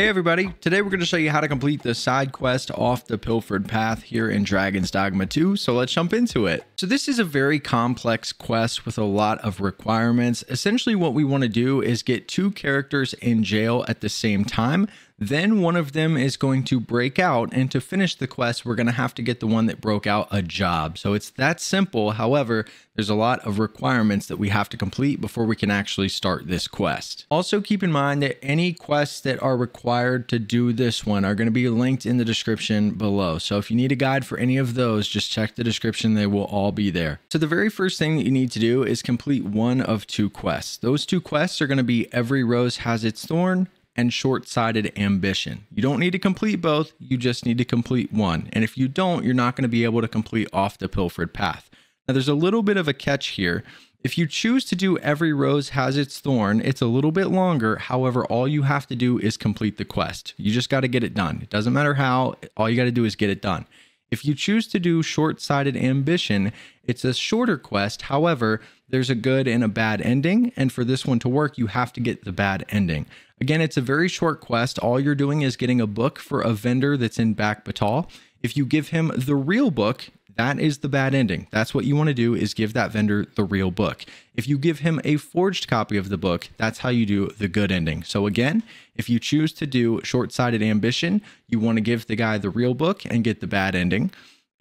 Hey everybody, today we're going to show you how to complete the side quest off the Pilfered Path here in Dragon's Dogma 2, so let's jump into it. So this is a very complex quest with a lot of requirements. Essentially what we want to do is get two characters in jail at the same time. Then one of them is going to break out, and to finish the quest, we're going to have to get the one that broke out a job. So it's that simple. However, there's a lot of requirements that we have to complete before we can actually start this quest. Also keep in mind that any quests that are required to do this one are going to be linked in the description below. So if you need a guide for any of those, just check the description. They will all be there. So the very first thing that you need to do is complete one of two quests. Those two quests are going to be Every Rose Has Its Thorn and Short-Sighted Ambition. You don't need to complete both, you just need to complete one. And if you don't, you're not going to be able to complete off the Pilfered Path. Now there's a little bit of a catch here. If you choose to do Every Rose Has Its Thorn, it's a little bit longer. However, all you have to do is complete the quest. You just got to get it done. It doesn't matter how, all you got to do is get it done. If you choose to do Short-Sighted Ambition, it's a shorter quest. However, there's a good and a bad ending. And for this one to work, you have to get the bad ending. Again, it's a very short quest. All you're doing is getting a book for a vendor that's in Battleground. If you give him the real book, that is the bad ending. That's what you want to do, is give that vendor the real book. If you give him a forged copy of the book, that's how you do the good ending. So again, if you choose to do Short-Sighted Ambition, you want to give the guy the real book and get the bad ending.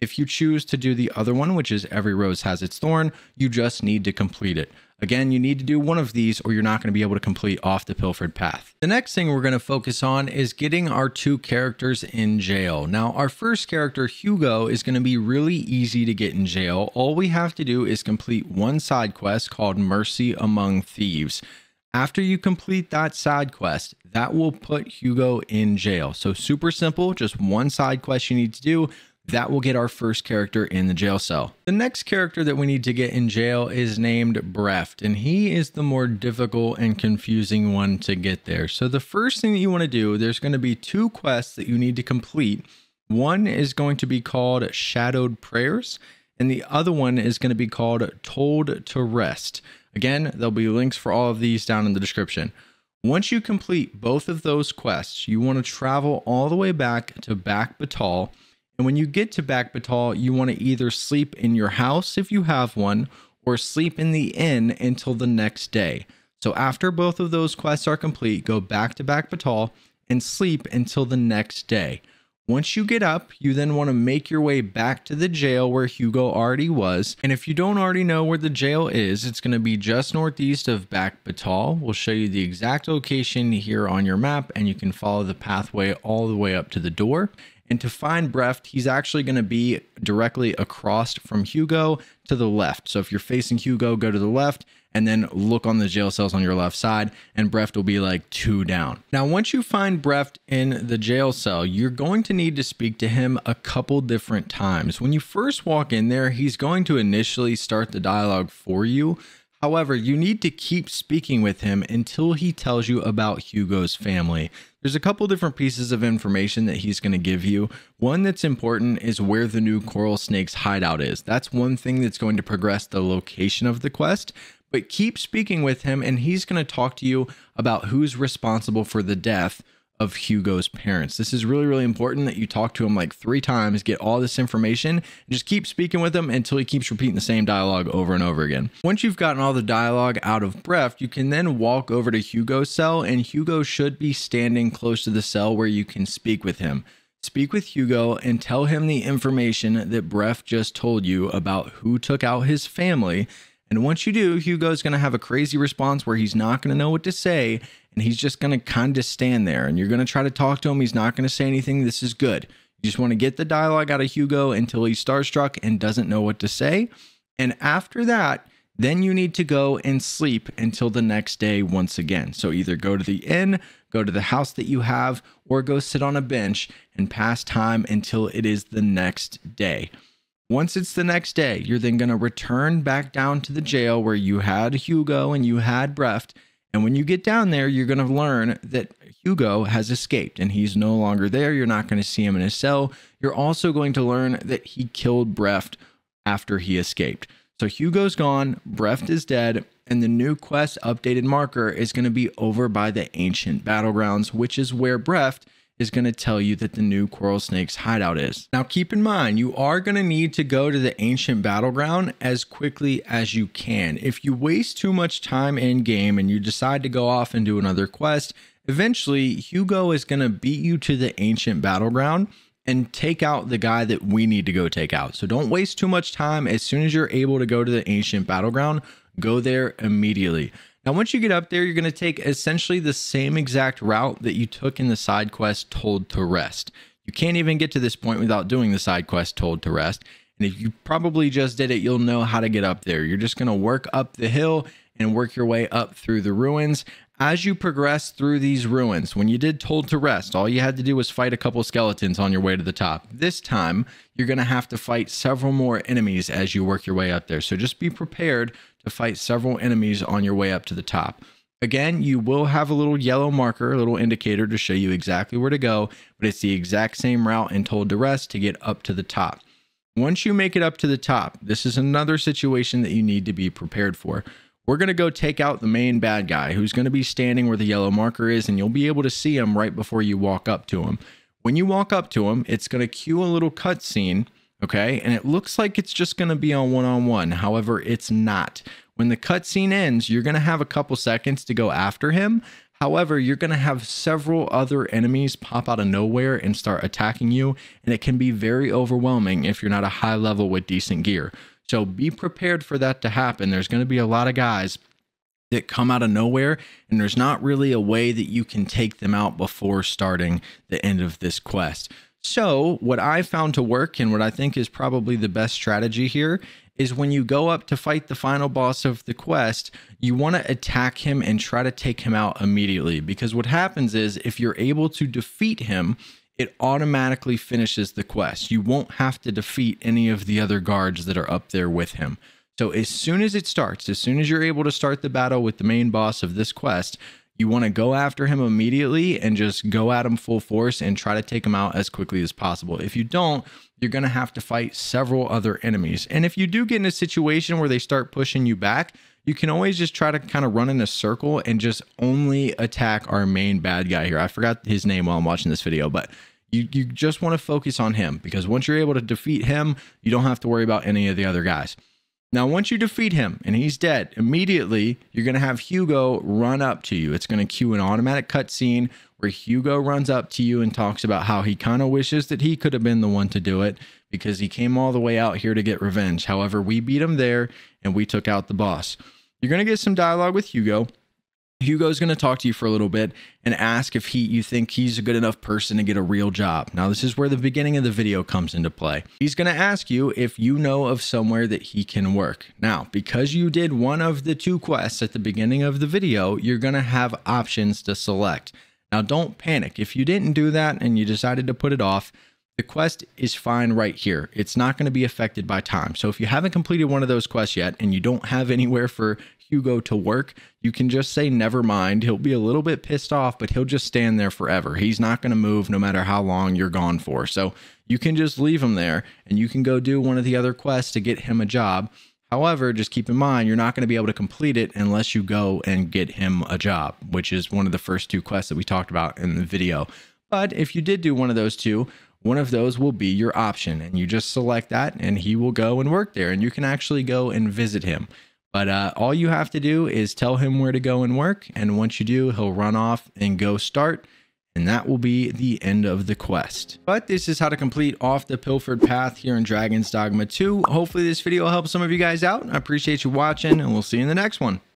If you choose to do the other one, which is Every Rose Has Its Thorn, you just need to complete it. Again, you need to do one of these or you're not going to be able to complete off the Pilfered Path. The next thing we're going to focus on is getting our two characters in jail. Now, our first character, Hugo, is going to be really easy to get in jail. All we have to do is complete one side quest called Mercy Among Thieves. After you complete that side quest, that will put Hugo in jail. So super simple, just one side quest you need to do. That will get our first character in the jail cell. The next character that we need to get in jail is named Brefft, and he is the more difficult and confusing one to get there. So the first thing that you want to do, there's going to be two quests that you need to complete. One is going to be called Shadowed Prayers, and the other one is going to be called Told to Rest. Again, there'll be links for all of these down in the description. Once you complete both of those quests, you want to travel all the way back to Battleground. And when you get to Battleground, you want to either sleep in your house if you have one, or sleep in the inn until the next day. So after both of those quests are complete, go back to Battleground and sleep until the next day. Once you get up, you then want to make your way back to the jail where Hugo already was. And if you don't already know where the jail is, it's going to be just northeast of Battleground. We'll show you the exact location here on your map, and you can follow the pathway all the way up to the door. And to find Brefft, he's actually going to be directly across from Hugo to the left. So if you're facing Hugo, go to the left and then look on the jail cells on your left side, and Brefft will be like 2 down. Now, once you find Brefft in the jail cell, you're going to need to speak to him a couple different times. When you first walk in there, he's going to initially start the dialogue for you. However, you need to keep speaking with him until he tells you about Hugo's family. There's a couple different pieces of information that he's going to give you. One that's important is where the new coral snake's hideout is. That's one thing that's going to progress the location of the quest. But keep speaking with him, and he's going to talk to you about who's responsible for the death of Hugo's parents. This is really, really important that you talk to him like 3 times, get all this information, and just keep speaking with him until he keeps repeating the same dialogue over and over again. Once you've gotten all the dialogue out of Brefft, you can then walk over to Hugo's cell, and Hugo should be standing close to the cell where you can speak with him. Speak with Hugo and tell him the information that Brefft just told you about who took out his family. And once you do, Hugo's going to have a crazy response where he's not going to know what to say, and he's just going to kind of stand there, and you're going to try to talk to him. He's not going to say anything. This is good. You just want to get the dialogue out of Hugo until he's starstruck and doesn't know what to say. And after that, then you need to go and sleep until the next day once again. So either go to the inn, go to the house that you have, or go sit on a bench and pass time until it is the next day. Once it's the next day, you're then going to return back down to the jail where you had Hugo and you had Brefft. And when you get down there, you're going to learn that Hugo has escaped and he's no longer there. You're not going to see him in his cell. You're also going to learn that he killed Brefft after he escaped. So Hugo's gone, Brefft is dead, And the new quest updated marker is going to be over by the ancient battlegrounds, which is where Brefft is going to tell you that the new coral snake's hideout is. Now keep in mind, you are going to need to go to the ancient battleground as quickly as you can. If you waste too much time in game and you decide to go off and do another quest, eventually Hugo is going to beat you to the ancient battleground and take out the guy that we need to go take out. So don't waste too much time. As soon as you're able to go to the ancient battleground, go there immediately. Now, once you get up there, you're going to take essentially the same exact route that you took in the side quest Told to Rest. You can't even get to this point without doing the side quest Told to Rest. And if you probably just did it, you'll know how to get up there. You're just going to work up the hill and work your way up through the ruins. As you progress through these ruins, when you did Told to Rest, all you had to do was fight a couple skeletons on your way to the top. This time, you're going to have to fight several more enemies as you work your way up there. So just be prepared to fight several enemies on your way up to the top. Again, you will have a little yellow marker, a little indicator to show you exactly where to go, but it's the exact same route in Told to Rest to get up to the top. Once you make it up to the top, this is another situation that you need to be prepared for. We're going to go take out the main bad guy who's going to be standing where the yellow marker is, and you'll be able to see him right before you walk up to him. When you walk up to him, it's going to cue a little cutscene, okay? And it looks like it's just going to be on one-on-one. However, it's not. When the cutscene ends, you're going to have a couple seconds to go after him. However, you're going to have several other enemies pop out of nowhere and start attacking you, and it can be very overwhelming if you're not a high level with decent gear. So be prepared for that to happen. There's going to be a lot of guys that come out of nowhere, and there's not really a way that you can take them out before starting the end of this quest. So what I found to work, and what I think is probably the best strategy here, is when you go up to fight the final boss of the quest, you want to attack him and try to take him out immediately. Because what happens is, if you're able to defeat him, it automatically finishes the quest. You won't have to defeat any of the other guards that are up there with him. So as soon as it starts, as soon as you're able to start the battle with the main boss of this quest, you want to go after him immediately and just go at him full force and try to take him out as quickly as possible. If you don't, you're going to have to fight several other enemies. And if you do get in a situation where they start pushing you back, you can always just try to kind of run in a circle and just only attack our main bad guy here. I forgot his name while I'm watching this video, but you just want to focus on him, because once you're able to defeat him, you don't have to worry about any of the other guys. Now, once you defeat him and he's dead, immediately you're going to have Hugo run up to you. It's going to cue an automatic cutscene where Hugo runs up to you and talks about how he kind of wishes that he could have been the one to do it, because he came all the way out here to get revenge. However, we beat him there and we took out the boss. You're going to get some dialogue with Hugo. Hugo's going to talk to you for a little bit and ask if you think he's a good enough person to get a real job. Now, this is where the beginning of the video comes into play. He's going to ask you if you know of somewhere that he can work. Now, because you did one of the two quests at the beginning of the video, you're going to have options to select. Now, don't panic. If you didn't do that and you decided to put it off, the quest is fine right here. It's not going to be affected by time. So if you haven't completed one of those quests yet and you don't have anywhere for Hugo to work, you can just say never mind. He'll be a little bit pissed off, but he'll just stand there forever. He's not going to move no matter how long you're gone for. So you can just leave him there and you can go do one of the other quests to get him a job. However, just keep in mind, you're not going to be able to complete it unless you go and get him a job, which is one of the first two quests that we talked about in the video. But if you did do one of those two, one of those will be your option, and you just select that and he will go and work there, and you can actually go and visit him. But all you have to do is tell him where to go and work, and once you do, he'll run off and go start, and that will be the end of the quest. But this is how to complete off the Pilfered Path here in Dragon's Dogma 2. Hopefully this video helps some of you guys out. I appreciate you watching, and we'll see you in the next one.